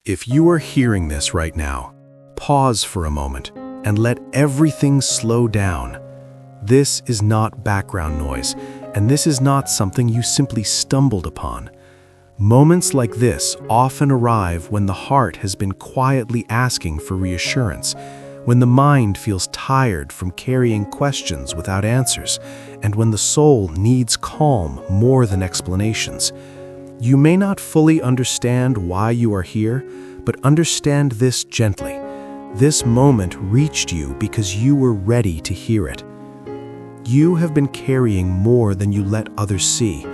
If you are hearing this right now, pause for a moment and let everything slow down. This is not background noise, and this is not something you simply stumbled upon. Moments like this often arrive when the heart has been quietly asking for reassurance, when the mind feels tired from carrying questions without answers, and when the soul needs calm more than explanations. You may not fully understand why you are here, but understand this gently. This moment reached you because you were ready to hear it. You have been carrying more than you let others see.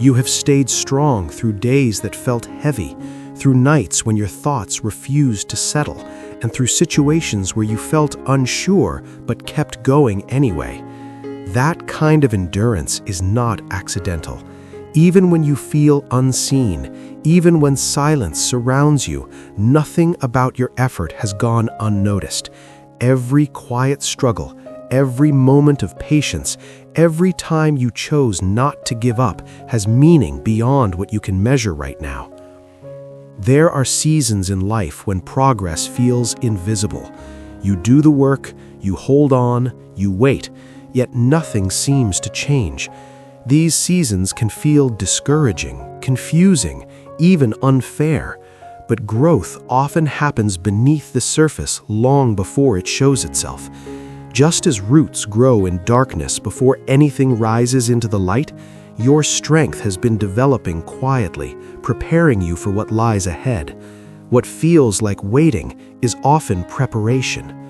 You have stayed strong through days that felt heavy, through nights when your thoughts refused to settle, and through situations where you felt unsure but kept going anyway. That kind of endurance is not accidental. Even when you feel unseen, even when silence surrounds you, nothing about your effort has gone unnoticed. Every quiet struggle, every moment of patience, every time you chose not to give up has meaning beyond what you can measure right now. There are seasons in life when progress feels invisible. You do the work, you hold on, you wait, yet nothing seems to change. These seasons can feel discouraging, confusing, even unfair, but growth often happens beneath the surface long before it shows itself. Just as roots grow in darkness before anything rises into the light, your strength has been developing quietly, preparing you for what lies ahead. What feels like waiting is often preparation.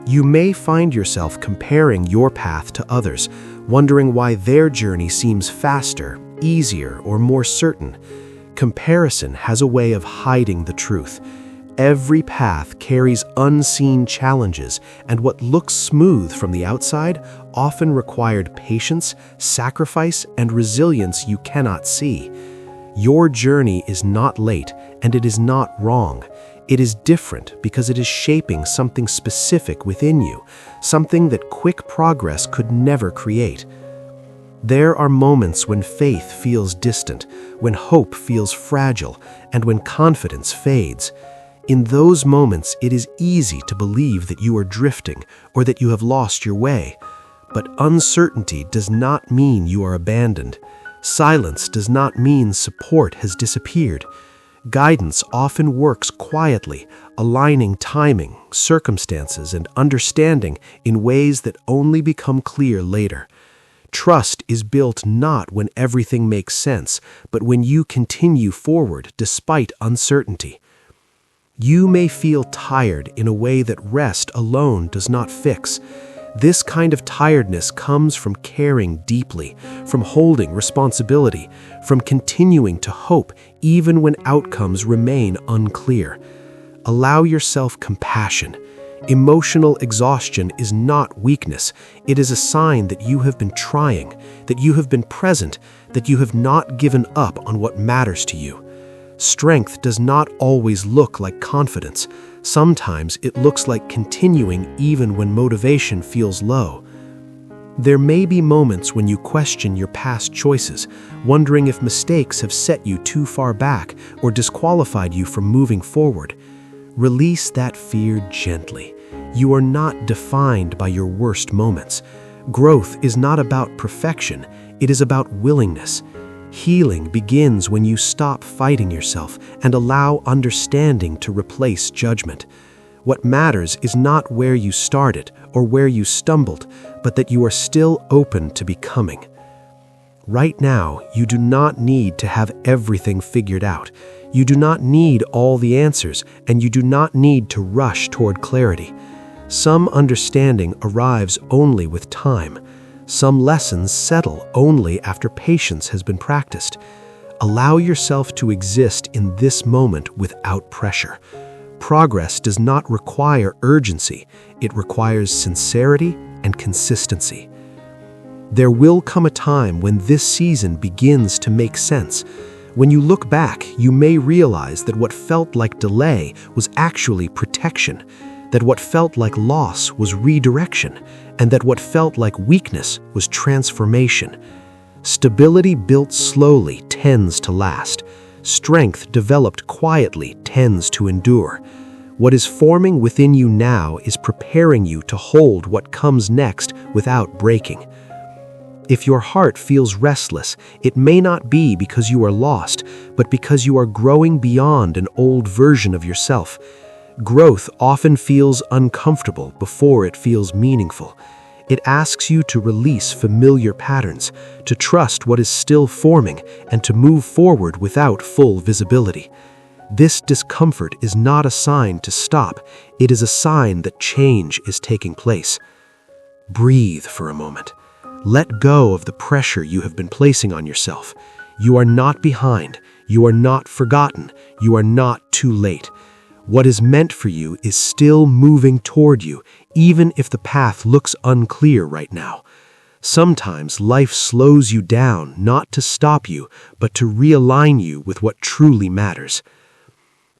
You may find yourself comparing your path to others, wondering why their journey seems faster, easier, or more certain. Comparison has a way of hiding the truth. Every path carries unseen challenges, and what looks smooth from the outside often required patience, sacrifice, and resilience you cannot see. Your journey is not late, and it is not wrong. It is different because it is shaping something specific within you, something that quick progress could never create. There are moments when faith feels distant, when hope feels fragile, and when confidence fades. In those moments, it is easy to believe that you are drifting or that you have lost your way. But uncertainty does not mean you are abandoned. Silence does not mean support has disappeared. Guidance often works quietly, aligning timing, circumstances, and understanding in ways that only become clear later. Trust is built not when everything makes sense, but when you continue forward despite uncertainty. You may feel tired in a way that rest alone does not fix. This kind of tiredness comes from caring deeply, from holding responsibility, from continuing to hope even when outcomes remain unclear. Allow yourself compassion. Emotional exhaustion is not weakness. It is a sign that you have been trying, that you have been present, that you have not given up on what matters to you. Strength does not always look like confidence. Sometimes it looks like continuing even when motivation feels low. There may be moments when you question your past choices, wondering if mistakes have set you too far back or disqualified you from moving forward. Release that fear gently. You are not defined by your worst moments. Growth is not about perfection, it is about willingness. Healing begins when you stop fighting yourself and allow understanding to replace judgment. What matters is not where you started or where you stumbled, but that you are still open to becoming. Right now, you do not need to have everything figured out. You do not need all the answers, and you do not need to rush toward clarity. Some understanding arrives only with time. Some lessons settle only after patience has been practiced. Allow yourself to exist in this moment without pressure. Progress does not require urgency. It requires sincerity and consistency. There will come a time when this season begins to make sense. When you look back, you may realize that what felt like delay was actually protection, that what felt like loss was redirection, and that what felt like weakness was transformation. Stability built slowly tends to last. Strength developed quietly tends to endure. What is forming within you now is preparing you to hold what comes next without breaking. If your heart feels restless, it may not be because you are lost, but because you are growing beyond an old version of yourself. Growth often feels uncomfortable before it feels meaningful. It asks you to release familiar patterns, to trust what is still forming, and to move forward without full visibility. This discomfort is not a sign to stop. It is a sign that change is taking place. Breathe for a moment. Let go of the pressure you have been placing on yourself. You are not behind. You are not forgotten. You are not too late. What is meant for you is still moving toward you, even if the path looks unclear right now. Sometimes life slows you down, not to stop you, but to realign you with what truly matters.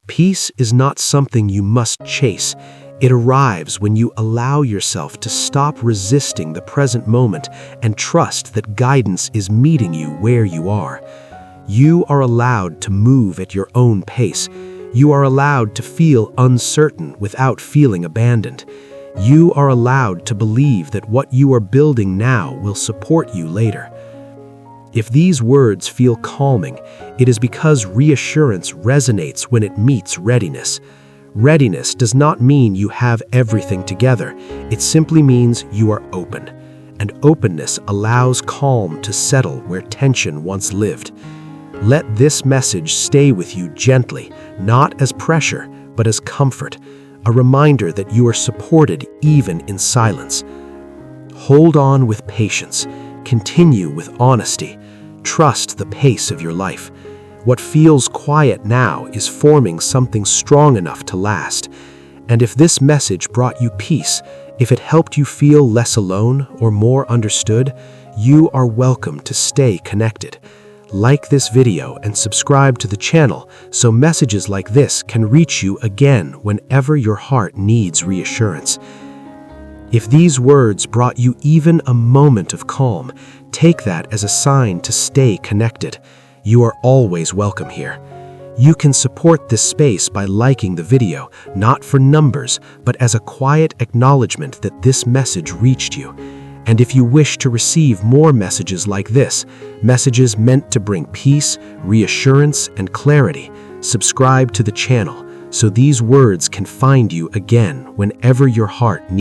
Peace is not something you must chase. It arrives when you allow yourself to stop resisting the present moment and trust that guidance is meeting you where you are. You are allowed to move at your own pace. You are allowed to feel uncertain without feeling abandoned. You are allowed to believe that what you are building now will support you later. If these words feel calming, it is because reassurance resonates when it meets readiness. Readiness does not mean you have everything together. It simply means you are open. And openness allows calm to settle where tension once lived. Let this message stay with you gently, not as pressure, but as comfort, a reminder that you are supported even in silence. Hold on with patience. Continue with honesty. Trust the pace of your life. What feels quiet now is forming something strong enough to last. And if this message brought you peace, if it helped you feel less alone or more understood, you are welcome to stay connected. Like this video and subscribe to the channel so messages like this can reach you again whenever your heart needs reassurance. If these words brought you even a moment of calm, take that as a sign to stay connected. You are always welcome here. You can support this space by liking the video, not for numbers, but as a quiet acknowledgement that this message reached you. And if you wish to receive more messages like this, messages meant to bring peace, reassurance, and clarity, subscribe to the channel so these words can find you again whenever your heart needs.